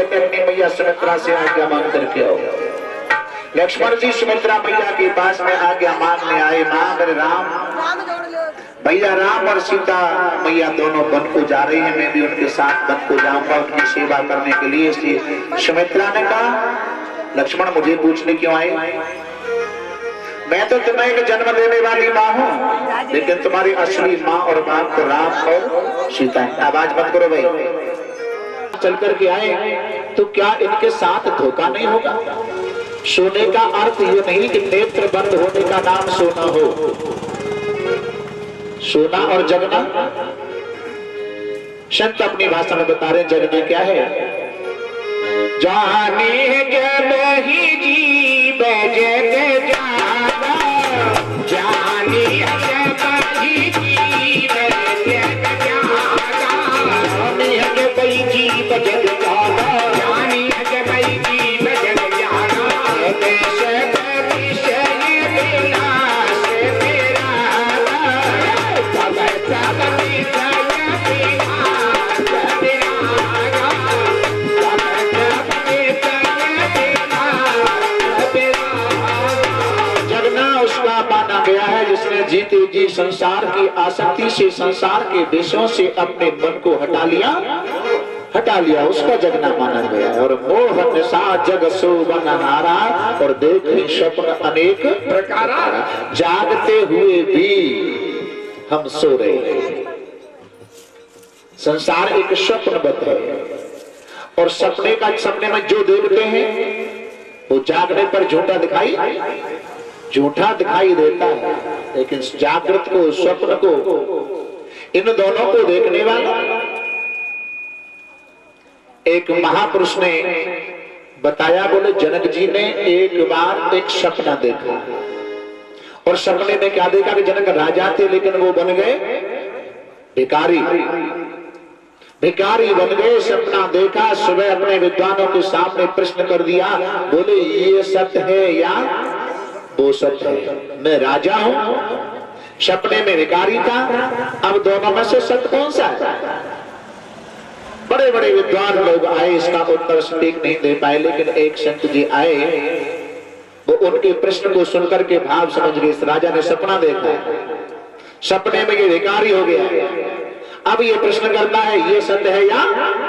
कहते हैं अपनी मैया सुमित्रा से आज्ञा मांग करके आओ। लक्ष्मण जी सुमित्रा मैया के पास में आज्ञा मांगने आए। मां मेरे राम, भैया राम और सीता मैया दोनों वन को जा रही है, मैं भी उनके साथ वन को जाऊंगा उनकी सेवा करने के लिए। इसलिए सुमित्रा ने कहा लक्ष्मण मुझे पूछने क्यों आए? मैं तो तुम्हें एक जन्म देने वाली माँ हूँ, लेकिन तुम्हारी असली माँ और बाप तो राम और सीता है। आवाज बंद करो भाई। चल करके आए तो क्या इनके साथ धोखा नहीं होगा? सोने का अर्थ ये नहीं कि नेत्र बंद होने का नाम सोना हो। सोना और जगना, संत अपनी भाषा में बता रहे जगना क्या है। जाने जब ही जीव जग जागा, जाने जब ही जीव जग जागा, जाने जब ही जीव जग जागा, जाने जब ही जीव जग जागा, सब विषय विनाश तेरा, सब सब विषय माना गया है जिसने जीते जी संसार की आसक्ति से, संसार के विषयों से अपने मन को हटा लिया, उसका जगना माना गया है। और मोह निशा जग सोबन हारा, और देखे स्वप्न अनेक प्रकार, जागते हुए भी हम सो रहे हैं। संसार एक स्वप्नबद्ध है, और सपने में जो देखते हैं वो जागने पर झूठा दिखाई देता है, लेकिन जागृत को, स्वप्न को, इन दोनों को देखने वाला एक महापुरुष ने बताया। बोले जनक जी ने एक बार एक सपना देखा, और सपने में क्या देखा कि जनक राजा थे लेकिन वो बन गए भिखारी बन गए। सपना देखा, सुबह अपने विद्वानों के सामने प्रश्न कर दिया। बोले ये सत्य है या वो सत्य है? मैं राजा हूं, सपने में भिखारी था, अब दोनों में से सत्य कौन सा है? बड़े बड़े विद्वान लोग आए, इसका उत्तर सटीक नहीं दे पाए, लेकिन एक संत जी आए, वो उनके प्रश्न को सुनकर के भाव समझ गए। इस राजा ने सपना देखा, सपने में ये भिखारी हो गया, अब ये प्रश्न करता है ये सत्य है या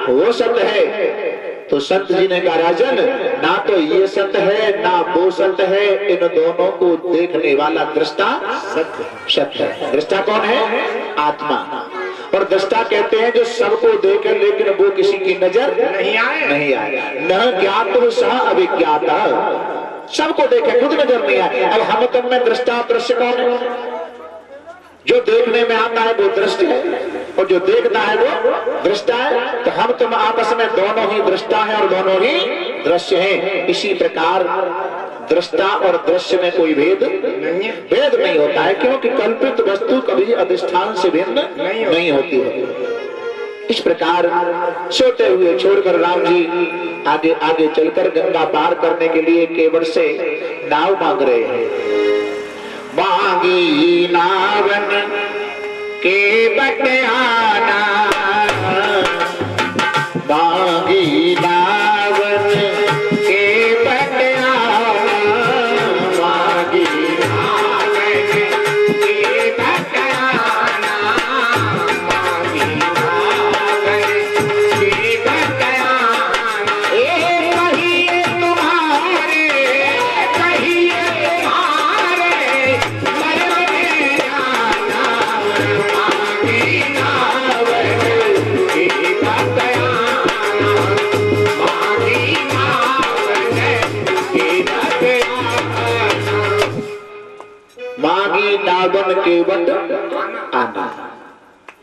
वो सत्य है? तो संत जी ने कहा राजन, ना तो ये सत्य है ना वो सत्य है, इन दोनों को देखने वाला दृष्टा सत्य है। दृष्टा कौन है? आत्मा। और दृष्टा कहते हैं जो सबको देखे लेकिन वो किसी की नजर नहीं आए। न ज्ञात सह अभिज्ञाता, सबको देखे खुद नजर नहीं आए। अब हम तुम में दृष्टा दृश्य कौन है? जो देखने में आता है वो दृष्टि है, और जो देखता है वो दृष्टा है। तो हम तुम आपस में दोनों ही दृष्टा है और दोनों ही दृश्य हैं। इसी प्रकार दृष्टा और दृश्य में कोई भेद नहीं होता है, क्योंकि कल्पित वस्तु कभी अधिष्ठान से भिन्न नहीं होती है। इस प्रकार सोते हुए छोड़कर राम जी आगे आगे चलकर गंगा पार करने के लिए केवट से नाव मांग रहे हैं। मांगी नावन के बटियाना, मांगी नावन के बटियाना, मांगी नावन के बटियाना, मांगी नावन के बटियाना। ए कहिए तुम्हारे, कहिए तुम्हारे, मरने जाना, मांगी नावन के बटियाना, मांगी नावन के बटियाना। मांगी नावन के बट आना,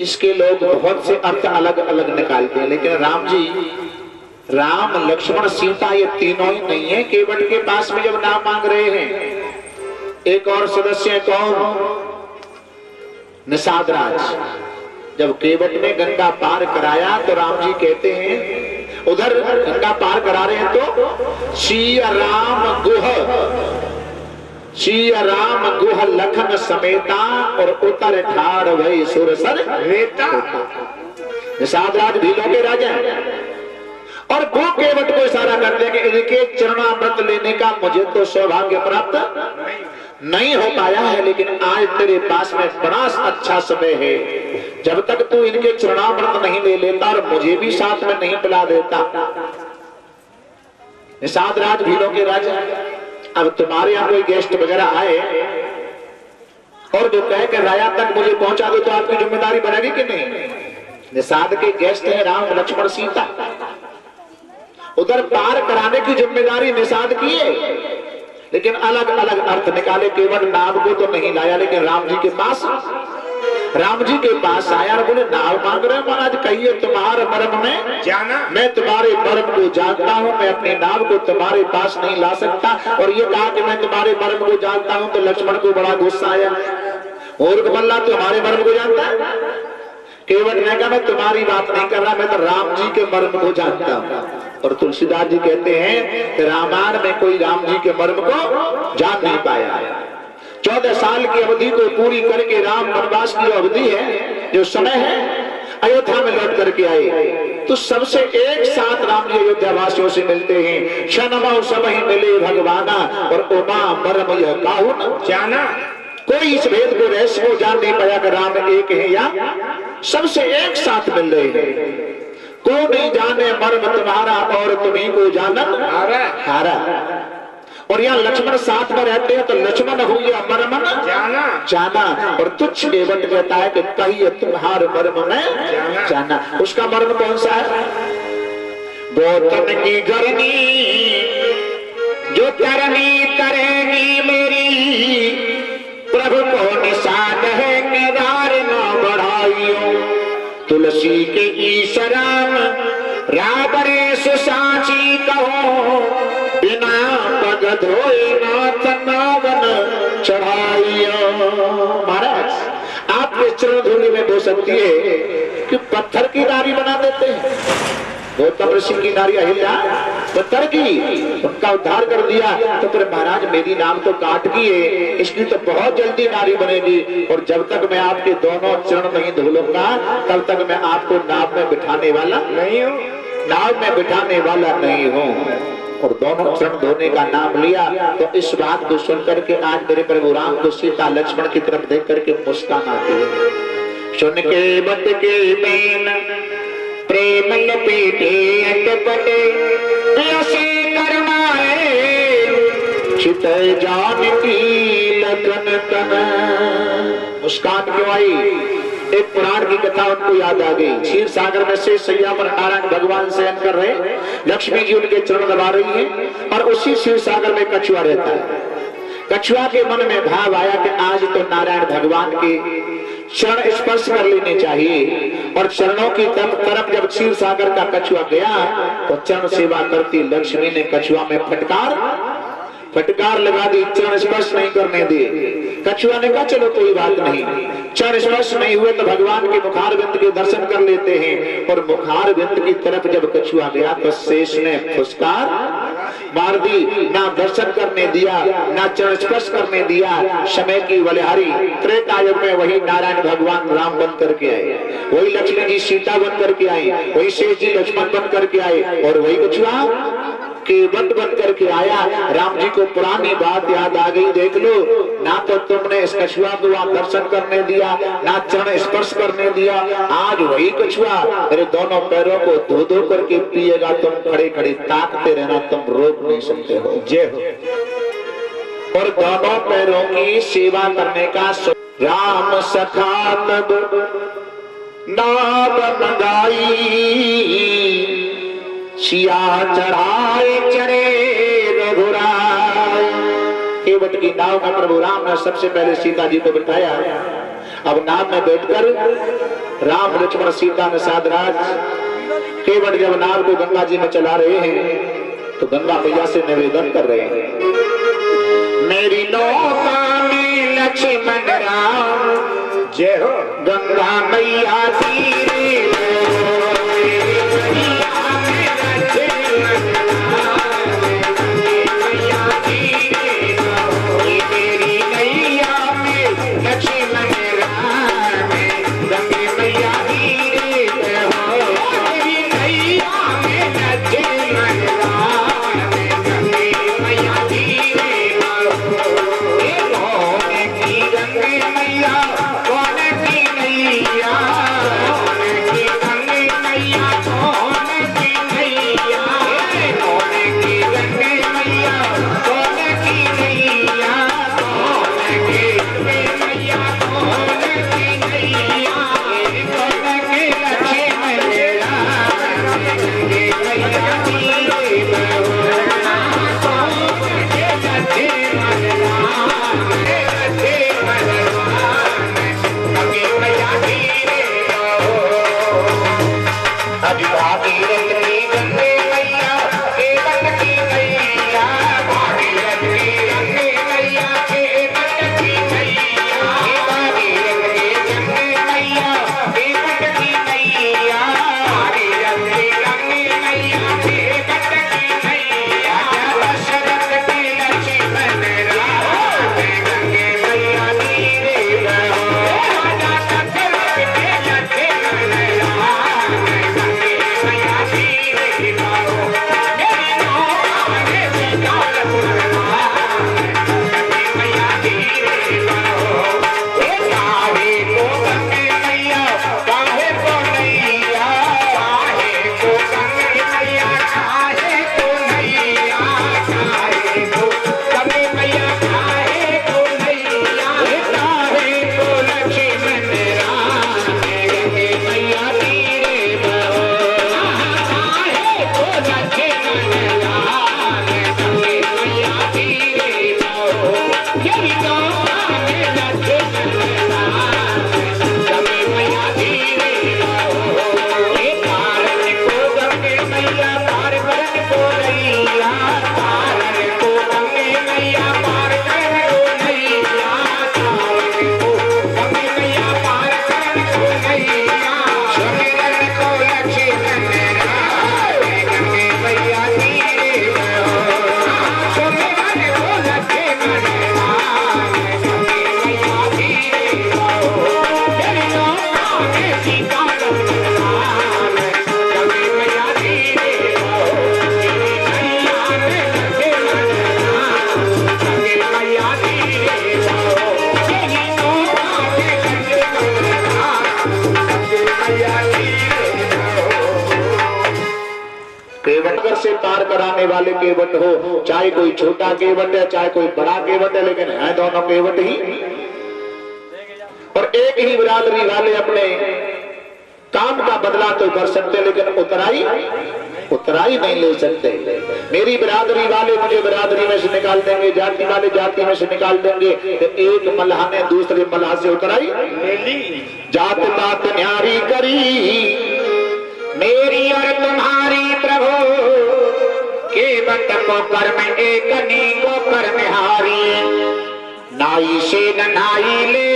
इसके लोग बहुत से अर्थ अलग अलग निकालते हैं, लेकिन राम लक्ष्मण सीता ये तीनों ही नहीं है। केवट के पास में जब नाम मांग रहे हैं, एक और सदस्य कौन? निषाद राज। जब केवट ने गंगा पार कराया तो राम जी कहते हैं, उधर गंगा पार करा रहे हैं तो सिया राम गुह लखन समेता, और उतर ठाड़ भई सुरसर रेता। निषाद राज भीलों के राजा हैं, और वो केवट को इशारा करते हैं कि इनके चरणामृत लेने का मुझे तो सौभाग्य प्राप्त नहीं हो पाया है, लेकिन आज तेरे पास में बड़ा अच्छा समय है। जब तक तू इनके चरणामृत नहीं ले लेता और मुझे भी साथ में नहीं पिला देता। निषाद राज भीलों के राजा, अब तुम्हारे यहाँ कोई गेस्ट वगैरह आए और जो कहे कि राया तक मुझे पहुंचा दो, तो आपकी जिम्मेदारी बनेगी कि नहीं? निषाद के गेस्ट हैं राम लक्ष्मण सीता, उधर पार कराने की जिम्मेदारी निषाद की है, लेकिन अलग अलग अर्थ निकाले। केवल नाव को तो नहीं लाया, लेकिन राम जी के पास आया और बोले नाव मांग रहे महाराज, कहिए तुम्हारे मर्म में जाना। मैं तुम्हारे मर्म को जानता हूँ, मैं अपनी नाव को तुम्हारे पास नहीं ला सकता। और ये कहा कि मैं तुम्हारे मर्म को जानता हूँ, तो लक्ष्मण को बड़ा गुस्सा आया। और मल्ला तुम्हारे मर्म को जानता है? केवट ने कहा मैं तुम्हारी बात नहीं कर रहा, मैं तो राम जी के मर्म को जानता हूँ। और तुलसीदास जी कहते हैं कि रामायण में कोई राम जी के मर्म को जान नहीं पाया। 14 साल की अवधि को पूरी करके राम वनवास की अवधि है, जो समय है, अयोध्या में लौट करके आए तो सबसे एक साथ राम जी अयोध्या वासियों से मिलते हैं। क्षणमौ सब ही मिले भगवाना, और उमा मर्म यह काहू न जाना। कोई इस भेद को रहस्य को जान नहीं पाया कि राम एक है या सबसे एक साथ मिल रहे हैं। को नहीं जाने मर्म तुम्हारा, और तुम्ही को जानन हारा। और यहाँ लक्ष्मण साथ में रहते हैं, तो लक्ष्मण हो गया मर्म जाना। और तुच्छ केवट कहता है कि कहिए तुम्हार मर्म में जाना। उसका मर्म कौन सा है? गौतम की गरनी जो तरनी तरेगी मेरी, प्रभु को निशान है केदार न बढ़ाइयो। तुलसी के ईशराम राबरेश साची कहो, बिना पग धोए नाथ नावन चढ़ाइयो। महाराज आपके चरण धूलि में हो सकती है कि पत्थर की नारी बना देते हैं। गौतम ऋषि की नारी अहिल्या पत्थर की, उनका उद्धार कर दिया, तो फिर महाराज मेरी नाम तो काट की है, इसकी तो बहुत जल्दी नारी बनेगी। और जब तक मैं आपके दोनों चरण नहीं धुलूंगा, तब तक मैं आपको नाव में बिठाने वाला नहीं हूँ, नाव में बिठाने वाला नहीं हूँ। और दोनों चरण धोने का नाम लिया, तो इस बात को सुनकर के आज मेरे प्रभु राम को सीता लक्ष्मण की तरफ देख करके मुस्कान आती है। सुन के बत के मेन प्रेम लपेटे अटपटे, ऐसी करुणाए चित जान की लगन तन। मुस्कान क्यों आई? एक पुराण की कथा उनको याद आ गई। क्षीर सागर में से सैया पर नारायण भगवान शयन कर रहे, लक्ष्मी जी उनके चरण दबा रही है, और उसी क्षीर सागर में कछुआ रहता है। कछुआ के मन में भाव आया कि आज तो नारायण भगवान के चरण स्पर्श कर लेने चाहिए। और चरणों की तरफ जब क्षीर सागर का कछुआ गया, तो चरण सेवा करती लक्ष्मी ने कछुआ में फटकार लगा दी, चरण स्पर्श नहीं करने दिए। कछुआ ने कहा चलो कोई बात नहीं, चरण स्पर्श नहीं हुए तो भगवान के मुखारविंद के दर्शन कर लेते हैं। और मुखारविंद की तरफ जब कछुआ गया, तो शेष ने फुसकार मार दी, ना दर्शन करने दिया, ना चरण स्पर्श करने दिया। समय की बलिहारी त्रेता युग में वही नारायण भगवान राम बन करके आए, वही लक्ष्मी जी सीता बन करके आई, वही शेष जी लक्ष्मण बन करके आए, और वही कछुआ केवट बन करके आया। राम जी को पुरानी बात याद आ गई, देख लो, ना तो तुमने इस कछुआ को वहां दर्शन करने दिया, ना चरण स्पर्श करने दिया। आज वही कछुआ मेरे दोनों पैरों को धो धो करके पिएगा, तुम खड़े खड़े ताकते रहना, तुम रोक नहीं सकते हो। जय हो। और दोनों पैरों की सेवा करने का राम सखा तब नाव मंगाई, सिया चढ़ाए चढ़े रघुराई। केवट की नाव में प्रभु राम ने सबसे पहले सीता जी को बिठाया। अब नाव में बैठकर राम लक्ष्मण सीता ने साधराज केवट जब नाव को गंगा जी में चला रहे हैं, तो गंगा मैया से निवेदन कर रहे हैं, मेरी नौका में लक्ष्मण राम, जय हो गंगा मैया तीरे Yeah. से पार कराने वाले केवट हो, चाहे कोई छोटा केवट है चाहे कोई बड़ा केवट है, लेकिन है दोनों केवट ही। और एक ही बिरादरी वाले अपने काम का बदला तो कर सकते, लेकिन उतराई नहीं ले सकते। मेरी बिरादरी वाले मुझे बिरादरी में से निकाल देंगे, जाति वाले जाति में से निकाल देंगे, तो एक मल्लाह ने दूसरे मल्लाह से उतराई जात पात न्यारी करी मेरी और तुम्हारी प्रभु केवट को कर्म एक नी को कर्म हारी। नाई से न नाई ले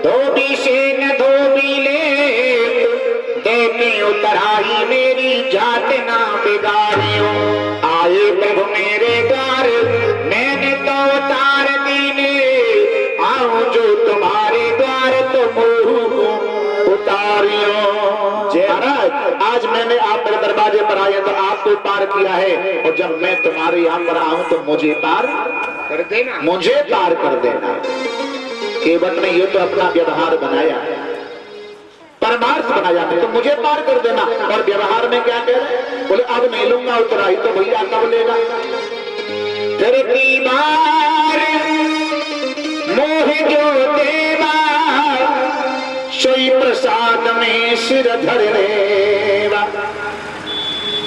धोबी से न धोबी ले, देखे उतराई मेरी जात ना बिगाड़ियो। आए प्रभु मेरे द्वार मैंने तो उतार दीने, आऊं जो तुम्हारे द्वार तो मुँह उतारियो। महाराज आज मैंने आप मेरे दरवाजे पर आए तो आपको पार किया है, और जब मैं तुम्हारे यहाँ पर आऊं तो मुझे पार कर देना, मुझे पार कर देना। केवट ने ये तो अपना व्यवहार बनाया, परमार्थ बनाया, तो मुझे पार कर देना। और व्यवहार में क्या कह रहे, बोले अब नहीं लूंगा उतराई तो भैया कब लेगा। फिर की बार मोह जो देवा सोई प्रसाद में सिर धरेवा।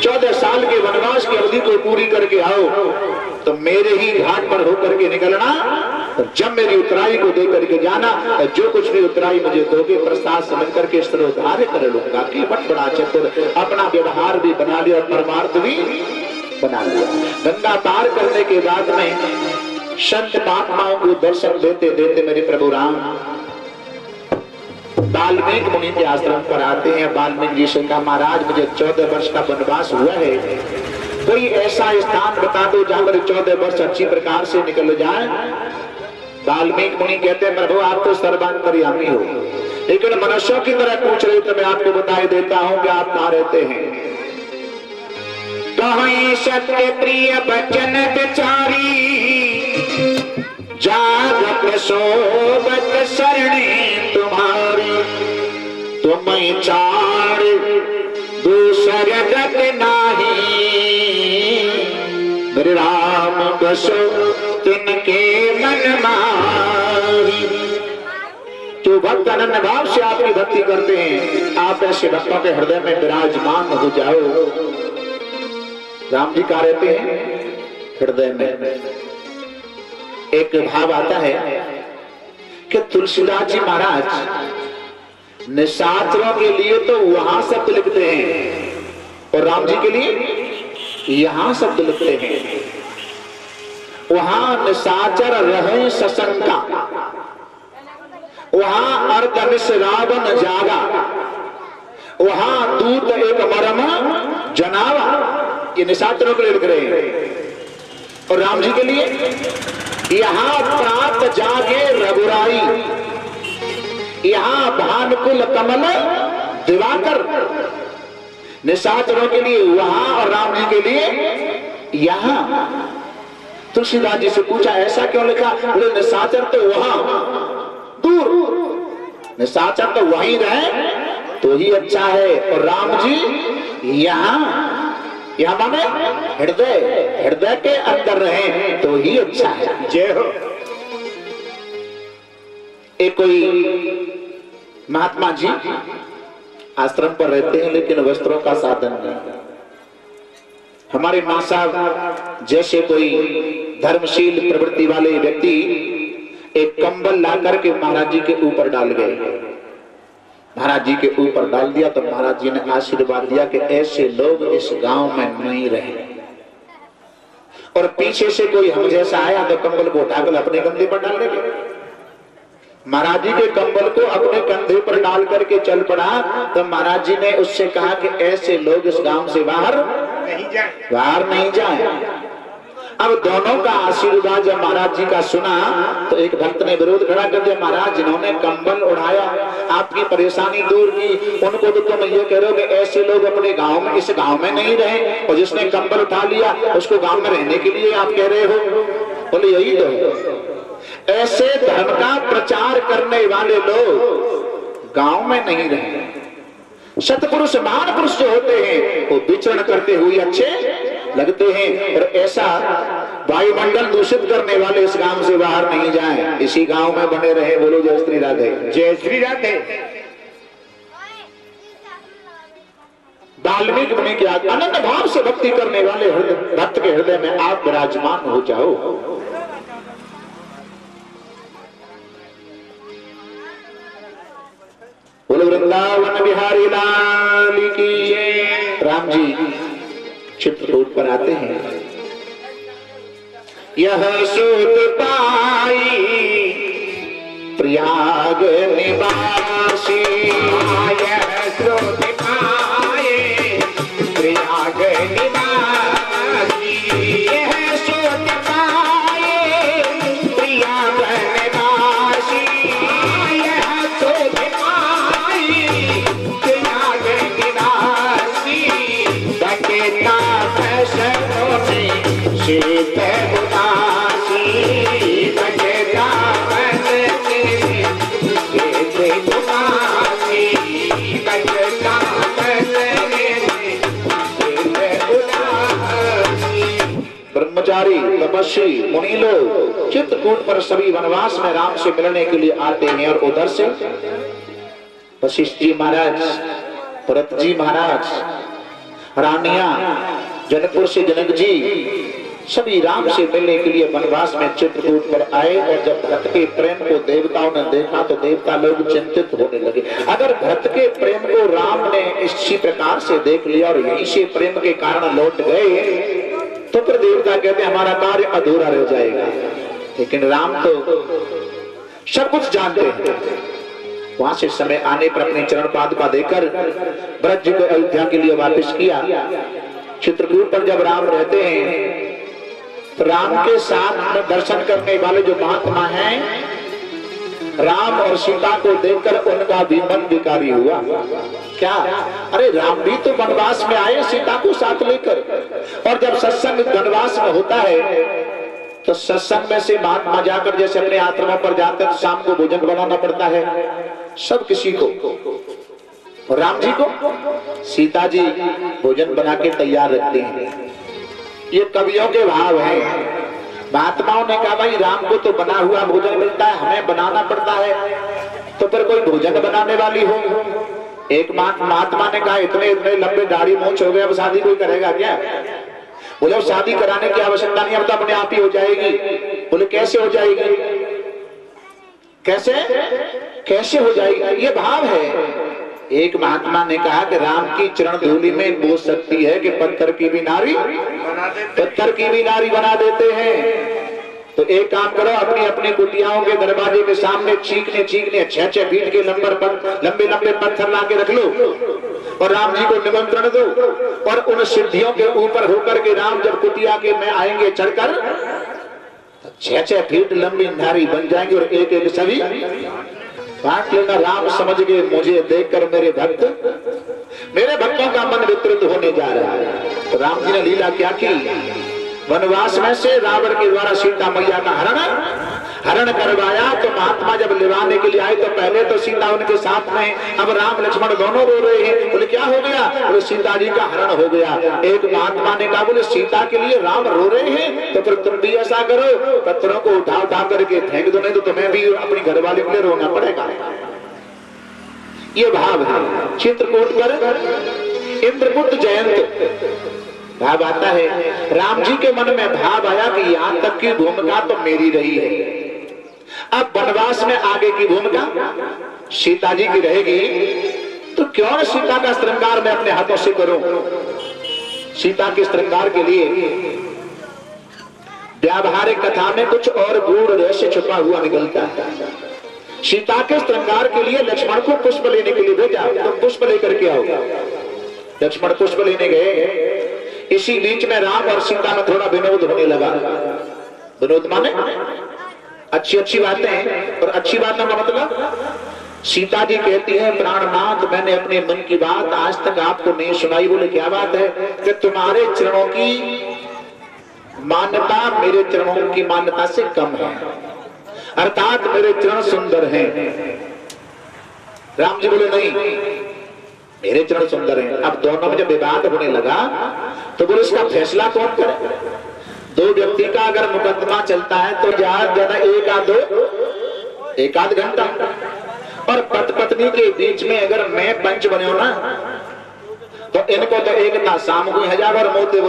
14 साल के वनवास की अवधि को पूरी करके आओ तो मेरे ही घाट पर होकर के निकलना, जब मेरी उतराई को दे करके जाना, जो कुछ भी उतराई मुझे दोगे प्रसाद समझ करके स्त्रोधार्य कर लूंगा। कि बट बड़ा चतुर, अपना व्यवहार भी बना लिया और परमार्थ भी बना लिया। गंगा पार करने के बाद में संत महात्माओं को दर्शन देते देते मेरे प्रभु राम वाल्मीकि मुनि के आश्रम पर आते हैं। वाल्मीकि जी से कहा महाराज मुझे 14 वर्ष का वनवास हुआ है, कोई ऐसा स्थान बता दो जहां पर 14 वर्ष अच्छी प्रकार से निकल जाए। वाल्मीकि मुनि कहते हैं प्रभु आप तो सर्वांतर्यामी हो, लेकिन मनुष्यों की तरह पूछ रहे तो मैं आपको बताई देता हूं कि आप कहां रहते हैं। कहीं सत्य प्रिय बचन बिचारी, जागत सोबत शरणी तुम्हारी। तुम चार दूसर गत नाही, मेरे राम बसो तिनके मन माही। जो भक्त अनन्य भाव से आपकी भक्ति करते हैं, आप ऐसे भक्तों के हृदय में विराजमान हो जाओ। राम जी कहाँ रहते हैं? हृदय में। एक भाव आता है कि तुलसीदास जी महाराज निशाचरों के लिए तो वहां शब्द लिखते हैं और राम जी के लिए यहां शब्द लिखते हैं। वहां निशाचर रहे सशंका, वहां अर्धनिश रावण जागा, वहां दूत एक मरम जनावा। ये निशाचरों के लिए लिख रहे हैं और राम जी के लिए यहां प्रात जागे रघुराई, यहां भानुकुल कमल दिवाकर। निशाचरों के लिए वहां और राम जी के लिए यहां। तुलसीदास जी से पूछा ऐसा क्यों लिखा? बोले निशाचर तो वहां दूर, निशाचर तो वहीं रहे तो ही अच्छा है, और राम जी यहां, यहां माने हृदय, हृदय के अंदर रहे तो ही अच्छा है। जय हो। एक कोई महात्मा जी आश्रम पर रहते हैं लेकिन वस्त्रों का साधन नहीं। हमारे मां साहब जैसे कोई धर्मशील प्रवृत्ति वाले व्यक्ति एक कंबल ला करके महाराज जी के ऊपर डाल गए। महाराज जी के ऊपर डाल दिया तो महाराज जी ने आशीर्वाद दिया कि ऐसे लोग इस गांव में नहीं रहे। और पीछे से कोई हम जैसा आया तो कंबल को उठाकर अपने कंधे पर डाल देंगे। महाराज जी के कंबल को अपने कंधे पर डाल करके चल पड़ा तो महाराज जी ने उससे कहा कि ऐसे लोग इस गांव से बाहर नहीं जाए। अब दोनों का आशीर्वाद जब महाराज जी का सुना तो एक भक्त ने विरोध खड़ा कर दिया, महाराज जिन्होंने कंबल उड़ाया आपकी परेशानी दूर की, उनको तो तुम ये कह रहे हो कि ऐसे लोग अपने गांव में, इस गांव में नहीं रहे, और जिसने कंबल उठा लिया उसको गांव में रहने के लिए आप कह रहे हो। बोले यही तो, ऐसे धर्म का प्रचार करने वाले लोग गांव में नहीं रहे। सतपुरुष महान पुरुष जो होते हैं वो विचरण करते हुए अच्छे लगते हैं, और ऐसा वायुमंडल दूषित करने वाले इस गांव से बाहर नहीं जाएं, इसी गांव में बने रहे। बोलो जय श्री राधे, जय श्री राधे। वाल्मीकि मुनि के अनन्य भाव से भक्ति करने वाले भक्त के हृदय में आप विराजमान हो जाओ। बोलो वृंदावन बिहारी लाल की जय। राम जी चित्रकूट पर आते हैं। यह सुध पाई प्रयाग निवासी, यह सुध पाए प्रयाग निवासी, यह सुध पाए प्रयाग निवासी, यह सुध पाए प्रयाग निवासी। बकेता फैसलों में शीत उदासी, बकेता फैसले में शीत उदासी, बकेता फैसले में शीत उदासी। ब्रह्मचारी तपस्वी मुनि लोग चित्रकूट पर सभी वनवास में राम से मिलने के लिए आते हैं, और उधर से वशिष्ठ जी महाराज, भरत जी महाराज, रानिया, जनकपुर से जनक जी सभी राम से मिलने के लिए वनवास में चित्रकूट पर आए। और जब भरत के प्रेम को देवताओं ने देखा तो देवता लोग चिंतित होने लगे। अगर भरत के प्रेम को राम ने इसी प्रकार से देख लिया और यहीं से प्रेम के कारण लौट गए तो फिर देवता कहते हमारा कार्य अधूरा रह जाएगा। लेकिन राम तो सब कुछ जानते हैं। वहां से समय आने पर अपने चरण पादुका देकर ब्रज जी को अयोध्या के लिए वापस किया। चित्रकूट पर जब राम रहते हैं तो राम के साथ में दर्शन करने वाले जो महात्मा हैं, राम और सीता को देखकर उनका भी मन विकारी हुआ। क्या? अरे राम भी तो वनवास में आए सीता को साथ लेकर, और जब सत्संग वनवास में होता है तो सत्संग में से महात्मा जाकर जैसे अपने आश्रमों पर जाते हैं तो शाम को भोजन बनाना पड़ता है सब किसी को, और राम जी को सीता जी भोजन बना के तैयार रखते हैं। ये कवियों के भाव है। महात्माओं ने कहा भाई राम को तो बना हुआ भोजन मिलता है, हमें बनाना पड़ता है, तो फिर कोई भोजन बनाने वाली हो। एक महात्मा ने कहा इतने इतने लंबे दाढ़ी मूंछ हो गए, अब शादी कोई करेगा क्या? बोले शादी कराने की आवश्यकता नहीं, अब तो अपने आप ही हो जाएगी। बोले कैसे हो जाएगी, कैसे कैसे हो जाएगी? ये भाव है। एक महात्मा ने कहा कि राम की चरण धूलि में वो शक्ति है कि पत्थर की भी नारी बना देते हैं। तो एक काम करो, अपनी अपनी कुटियाओं के दरवाजे के सामने चीखने 6-6 फीट के लंबे पत्थर ला के रख लो और राम जी को निमंत्रण दो, और उन सिद्धियों के ऊपर होकर के राम जब कुटिया के में आएंगे चढ़कर 6-6 फीट लंबी नारी बन जाएंगे और एक एक सभी बांट लेना। राम समझ गए मुझे देखकर मेरे भक्तों का मन विकृत होने जा रहा है। तो राम जी ने लीला क्या की, वनवास में से रावण के द्वारा सीता मैया का हरण करवाया। तो महात्मा जब लिवाने के लिए आए तो पहले तो सीता उनके साथ में, अब राम लक्ष्मण दोनों रो रहे हैं। बोले क्या हो गया? बोले सीता जी का हरण हो गया। एक महात्मा ने कहा बोले सीता के लिए राम रो रहे हैं तो फिर तुम भी ऐसा करो, पत्थरों को उठा करके फेंक दो, नहीं तो तुम्हें भी अपनी घरवाले के लिए रोना पड़ेगा। ये भाव है। चित्रकूट पर इंद्रपुत्र जयंत भाव आता है। राम जी के मन में भाव आया कि यहाँ तक की भूमिका तो मेरी रही है, अब वनवास में आगे की भूमिका सीता जी की रहेगी, तो क्यों न सीता का श्रृंगार मैं अपने हाथों से करूं। सीता के श्रृंगार के लिए व्यावहारिक कथा में कुछ और गूढ़ रहस्य छुपा हुआ निकलता है। सीता के श्रृंगार के लिए लक्ष्मण को पुष्प लेने के लिए भेजा, तो पुष्प लेकर के आओ। लक्ष्मण पुष्प लेने गए। इसी बीच में राम और सीता में थोड़ा विनोद होने लगा। विनोद माने अच्छी बातें, और अच्छी बातों का मतलब सीता जी कहती है प्राणनाथ मैंने अपने मन की बात आज तक आपको नहीं सुनाई। बोले क्या बात है? कि तुम्हारे चरणों की मान्यता मेरे चरणों की मान्यता से कम है, अर्थात मेरे चरण सुंदर हैं। राम जी बोले नहीं मेरे चरण सुंदर हैं। अब दोनों में जब विवाद होने लगा तो बोले इसका फैसला कौन करे? दो व्यक्ति का अगर मुकदमा चलता है तो ज्यादा एक आध घंटा, और पत्नी के बीच में अगर मैं पंच बने हो ना तो इनको तो एक ना शाम को हजार और मोते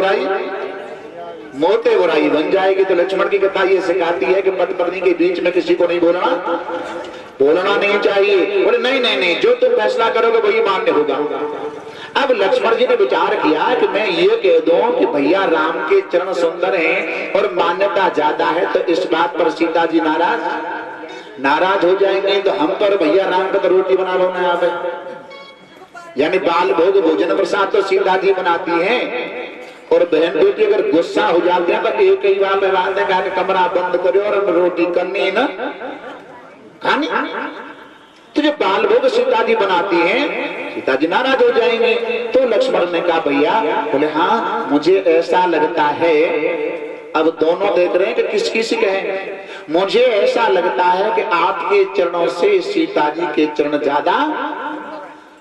बुराई बन जाएगी। तो लक्ष्मण की कथा ये सिखाती है कि पत्नी के बीच में किसी को नहीं बोलना नहीं चाहिए। बोले नहीं जो तुम फैसला करोगे वही मान्य होगा। अब लक्ष्मण जी ने विचार किया कि मैं ये कह दूं कि भैया राम के चरण सुंदर हैं और मान्यता ज्यादा है, तो इस बात पर सीता जी नाराज हो जाएंगे, तो हम पर भैया राम का तो रोटी बना लो ना यहाँ पे। यानी बाल भोग भोजन प्रसाद तो सीता जी बनाती हैं, और बहन बेटी अगर गुस्सा हो जाते हैं तो एक ही बार में बात है कि कमरा बंद करो और रोटी करनी ना खानी। तो जो बाल भोग सीता जी बनाती हैं, सीता जी नाराज हो जाएंगे। तो लक्ष्मण ने कहा भैया, बोले हाँ मुझे ऐसा लगता है, अब दोनों देख रहे हैं कि किसकी सी कहें, मुझे ऐसा लगता है कि आपके चरणों से सीता जी के चरण ज्यादा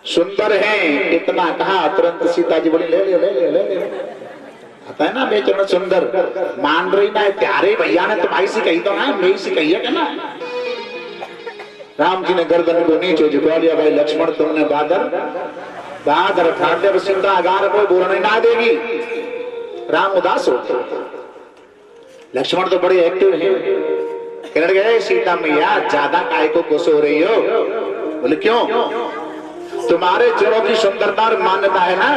सुंदर हैं। इतना कहा तुरंत सीता जी बोली ले आता है ना मेरे चरण सुंदर। मान रही ना प्यारे भैया ने तुम्हारी सी कही तो ना मेरी सी कही है ना। राम जी ने गर्दन को नीचे झुका लिया। भाई लक्ष्मण तुमने बादर ठाट दिया, सीता अगार कोई बोलने ना देगी। राम उदास हो। लक्ष्मण तो बड़े एक्टिव हैं। कहने लगे सीता मैया ज्यादा काय को गुस्सा हो रही हो? बोले क्यों? तुम्हारे चरणों की सुंदरता और मान्यता है ना,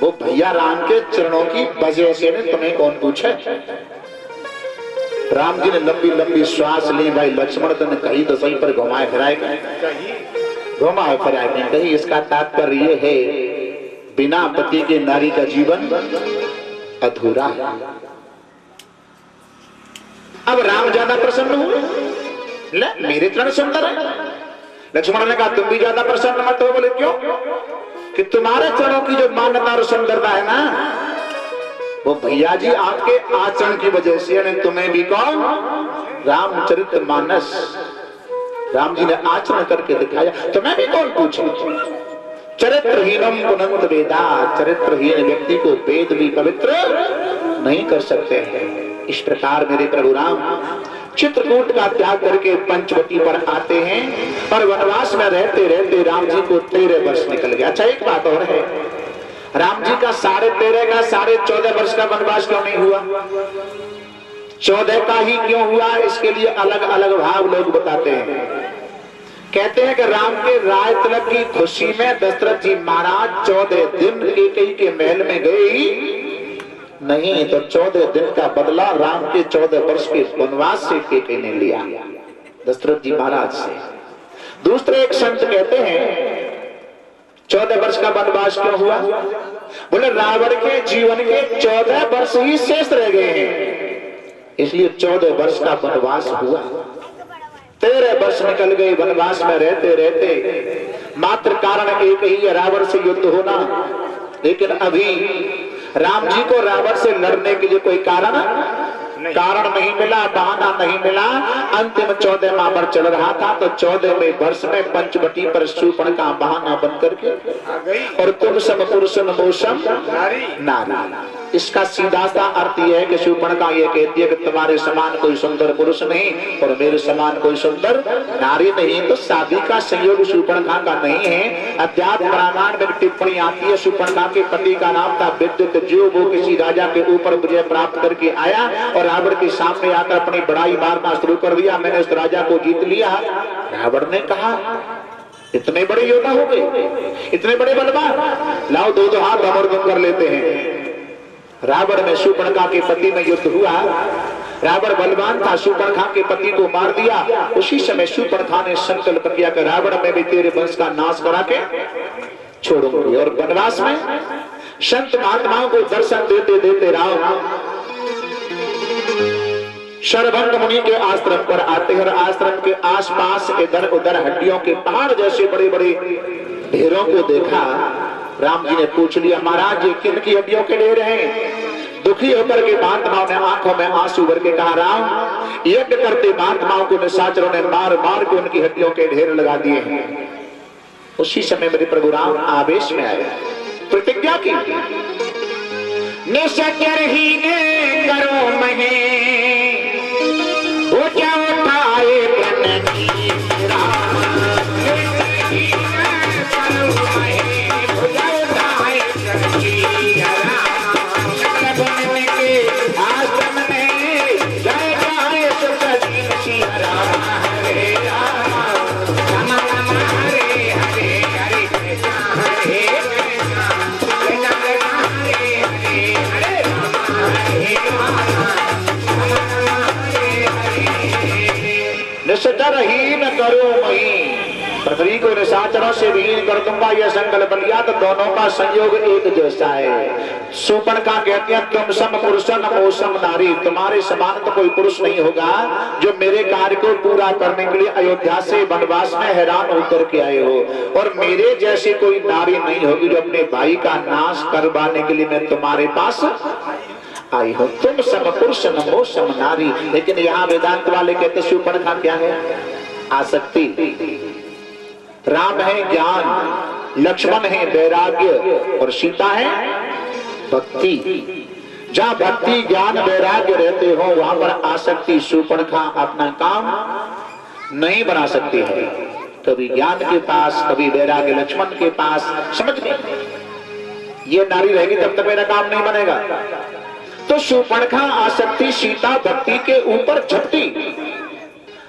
वो भैया राम के चरणों की वजह से ने तुम्हें कौन पूछे? राम जी ने लंबी श्वास ली। भाई लक्ष्मण ने कही तो सही पर घुमाए फिराए कहीं। इसका तात्पर्य ये है बिना पति के नारी का जीवन अधूरा है। अब राम ज्यादा प्रसन्न हुए, मेरे चरण सुंदर है। लक्ष्मण ने कहा तुम भी ज्यादा प्रसन्न मत हो। बोले क्यों? कि तुम्हारे चरणों की जो मान्यता और सुंदरता है ना, वो भैया जी आपके आचरण की वजह से। यानी तुम्हें भी कौन? रामचरितमानस राम जी ने आचरण करके दिखाया, तुम्हें भी कौन पूछे? चरित्रहीनम पुनंत वेदा, चरित्रहीन व्यक्ति को वेद भी पवित्र नहीं कर सकते हैं। इस प्रकार मेरे प्रभु राम चित्रकूट का त्याग करके पंचवटी पर आते हैं, और वनवास में रहते रहते राम जी को 13 वर्ष निकल गया। अच्छा एक बात और है, राम जी का 13.5 का 14.5 वर्ष का वनवास क्यों नहीं हुआ? 14 का ही क्यों हुआ? इसके लिए अलग अलग भाव लोग बताते हैं। कहते हैं कि राम के राय तिलक की खुशी में दशरथ जी महाराज 14 दिन कैकेयी के महल में गए नहीं, तो 14 दिन का बदला राम के 14 वर्ष के वनवास से कैकेयी ने लिया, दशरथ जी महाराज से। दूसरे एक संत कहते हैं 14 वर्ष का वनवास क्यों हुआ? बोले रावण के जीवन के 14 वर्ष ही शेष रह गए हैं, इसलिए 14 वर्ष का वनवास हुआ। 13 वर्ष निकल गए वनवास में रहते रहते, मात्र कारण एक ही है, रावण से युद्ध होना। लेकिन अभी राम जी को रावण से लड़ने के लिए कोई कारण नहीं मिला, बहाना नहीं मिला। अंतिम 14वां वर्ष चल रहा था, तो 14वें वर्ष में पंचवटी पर शूर्पणखा का बहाना बन करके आ गई और तुम सब पुरुष मोसम नारी। इसका सीधा सा अर्थ यह है कि शूर्पणखा ये कहती है कि तुम्हारे समान कोई सुंदर पुरुष नहीं और मेरे समान कोई सुंदर नारी नहीं। तो शादी का संयोग शूर्पणखा का नहीं है। अध्यात्म रामायण में टिप्पणी आती है, शूर्पणखा के पति का नाम था विद्युत, जो वो किसी राजा के ऊपर विजय प्राप्त करके आया और रावण के सामने आकर अपनी बड़ाई मारना शुरू कर दिया, मैंने उस राजा को जीत लिया। रावण ने कहा इतने बड़े योद्धा हो गए, इतने बड़े बलवान, लाओ दो हाथ धमर्दम कर लेते हैं। रावण में शूर्पणखा के पति में युद्ध हुआ। रावण बलवान था, शूर्पणखा के पति को मार दिया। उसी समय शूर्पणखा ने संकल्प किया कि रावण में भी तेरे वंश का नाश करा के छोड़ूंगी। और वनवास में संत महात्माओं को दर्शन देते देते राम शरभंग मुनि के आश्रम पर आते हैं और आश्रम के आसपास इधर उधर हड्डियों के पहाड़ जैसे बड़े बड़े ढेरों को देखा। राम जी ने पूछ लिया, महाराज ये किन की हड्डियों के ढेर हैं? दुखी होकर के महात्माओं ने आंखों में आंसू भर के कहा, राम यज्ञ करते महात्माओं को निशाचरों ने मार मार के उनकी हड्डियों के ढेर लगा दिए हैं। उसी समय मेरे प्रभु राम आवेश में आए, प्रतिज्ञा की, निशाचर ही ने करो महे वो क्या उठाए प्रणती राम, निशाचर ही न करो मही, पृथ्वी को निशाचरों से विहीन कर दूंगा यह संकल्प लिया। तो दोनों का संयोग एक जैसा है। शूर्पणखा कहती है तुम सम पुरुषन मोसम नारी, तुम्हारे समान तो कोई पुरुष नहीं होगा जो मेरे कार्य को पूरा करने के लिए अयोध्या से वनवास में हैरान होकर के आए हो, और मेरे जैसी कोई नारी नहीं होगी जो अपने भाई का नाश करवाने के लिए मैं तुम्हारे पास आई हो। तुम सम पुरुष नमो सम नारी। लेकिन यहाँ वेदांत वाले कहते शूर्पणखा क्या है? आसक्ति। राम है ज्ञान, लक्ष्मण है वैराग्य और सीता है भक्ति। जहाँ भक्ति ज्ञान वैराग्य रहते हो वहां पर आसक्ति शूर्पणखा अपना काम नहीं बना सकती है। कभी ज्ञान के पास, कभी वैराग्य लक्ष्मण के पास। समझ गए? ये नारी रहेगी तब तक मेरा काम नहीं बनेगा। तो शूर्पणखा आसक्ति सीता भक्ति के ऊपर झपटी,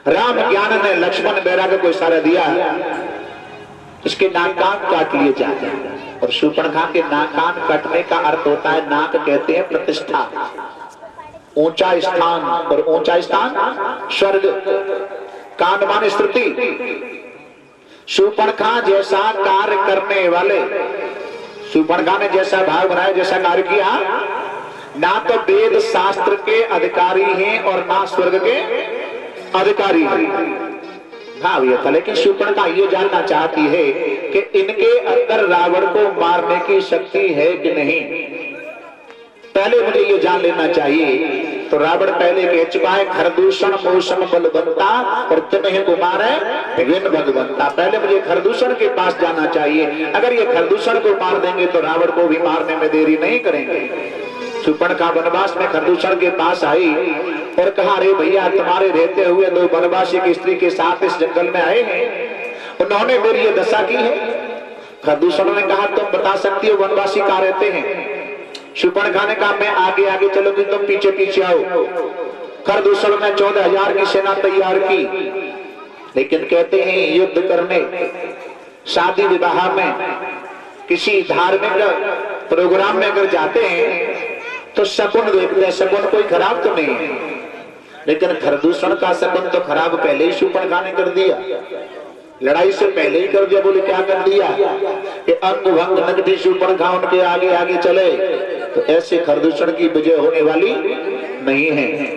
राम ज्ञान ने लक्ष्मण वैराग्य को इशारा दिया, इसके नाक कान काट लिए जाए। और शूर्पणखा के नाक कान काटने का अर्थ होता है, नाक कहते हैं प्रतिष्ठा, ऊंचा स्थान, और ऊंचा स्थान स्वर्ग, कान माने स्तुति। शूर्पणखा जैसा कार्य करने वाले, शूर्पणखा ने जैसा भाव बनाया, जैसा कार्य किया, ना तो वेद शास्त्र के अधिकारी हैं और ना स्वर्ग के अधिकारी हैं। भाव ये था। लेकिन शूर्पणखा ये जानना चाहती है कि इनके अंदर रावण को मारने की शक्ति है कि नहीं, पहले मुझे ये जान लेना चाहिए। तो रावण पहले कह चुका है खरदूषण मोसम बलवंता और तुम्हें कुमार है विन भगवंता। पहले मुझे खरदूषण के पास जाना चाहिए। अगर ये खरदूषण को मार देंगे तो रावण को भी मारने में देरी नहीं करेंगे। शूर्पणखा वनवास में खरदूषण के पास आई और कहा, अरे भैया तुम्हारे रहते हुए दो वनवासी की स्त्री के साथ इस जंगल में आए हैं, उन्होंने मेरी ये दशा की है। खरदूषण ने कहा तुम बता सकती हो वनवासी कहाँ रहते हैं? शूर्पणखा ने कहा मैं आगे आगे चलूंगी, तुम पीछे पीछे आओ। खरदूषण ने 14,000 की सेना तैयार की, लेकिन कहते हैं युद्ध करने, शादी विवाह में, किसी धार्मिक प्रोग्राम में अगर जाते हैं तो शकुन देखते हैं। शकुन कोई खराब तो नहीं है, लेकिन खरदूषण का शकुन तो खराब पहले ही शूर्पणखा ने कर दिया, लड़ाई से पहले ही कर दिया। बोले क्या कर दिया कि अंग भंग नगदी शूर्पणखा उनके आगे आगे चले, तो ऐसे खरदूषण की विजय होने वाली नहीं है।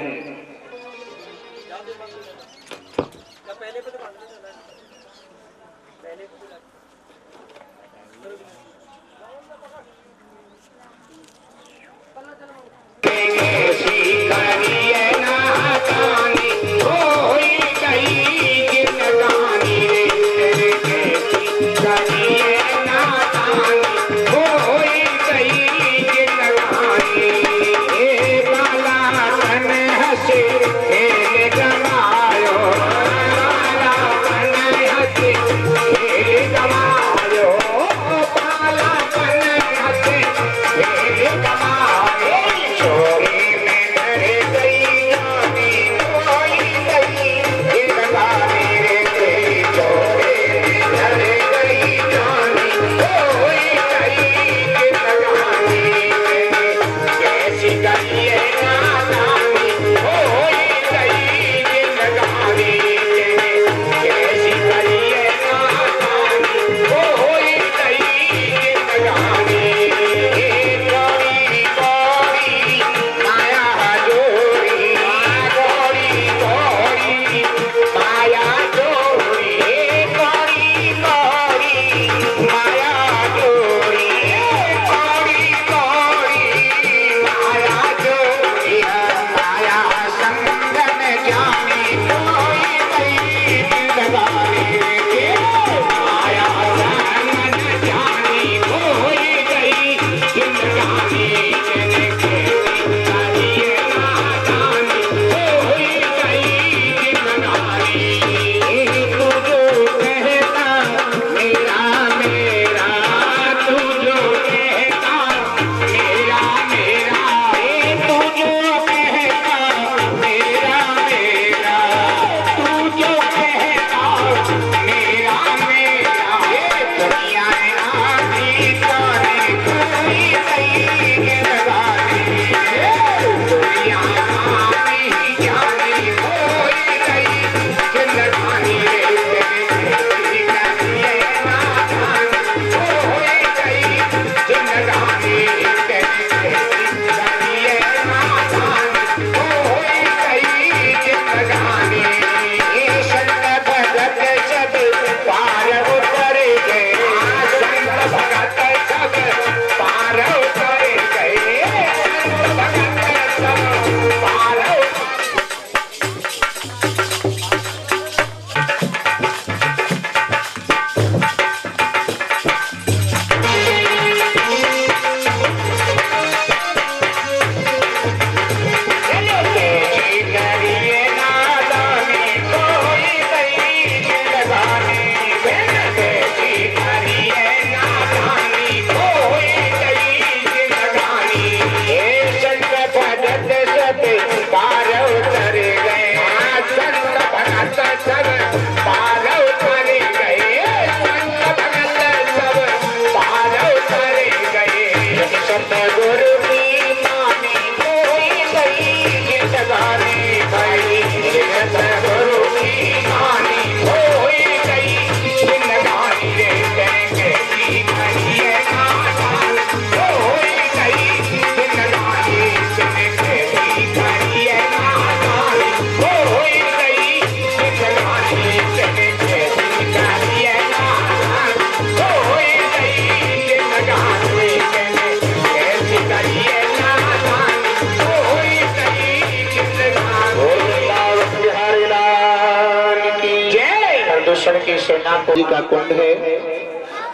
की सेनापति का कुंड है।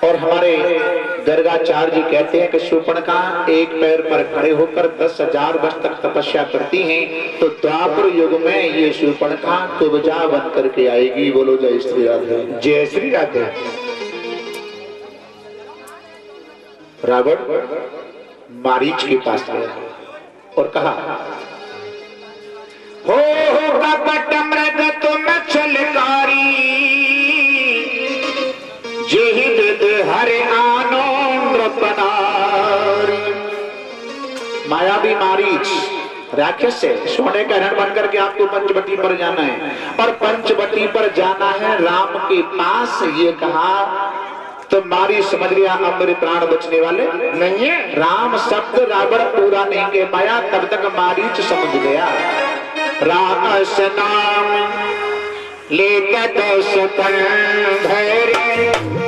और हमारे गर्गाचार्य जी कहते हैं कि शूर्पणखा एक पैर पर खड़े होकर 10,000 वर्ष तक तपस्या करती हैं, तो द्वापर युग में ये शूर्पणखा कुब्जा बन करके आएगी। बोलो जय श्री राधे, जय श्री राधे। रावण मारीच के पास गया और कहा, हो कपट मृग तुम छलकारी, जेहि विद हरि आनो नृपनारी। मायावी मारीच राक्षस से सोने का रण बनकर के आपको पंचवटी पर जाना है, और पंचवटी पर जाना है राम के पास। ये कहा तो मारी समझ लिया अब मेरे प्राण बचने वाले नहीं है। राम शब्द रावण पूरा नहीं कह पाया, तब तक मारीच समझ गया राम नाम लेकर दो धैर्य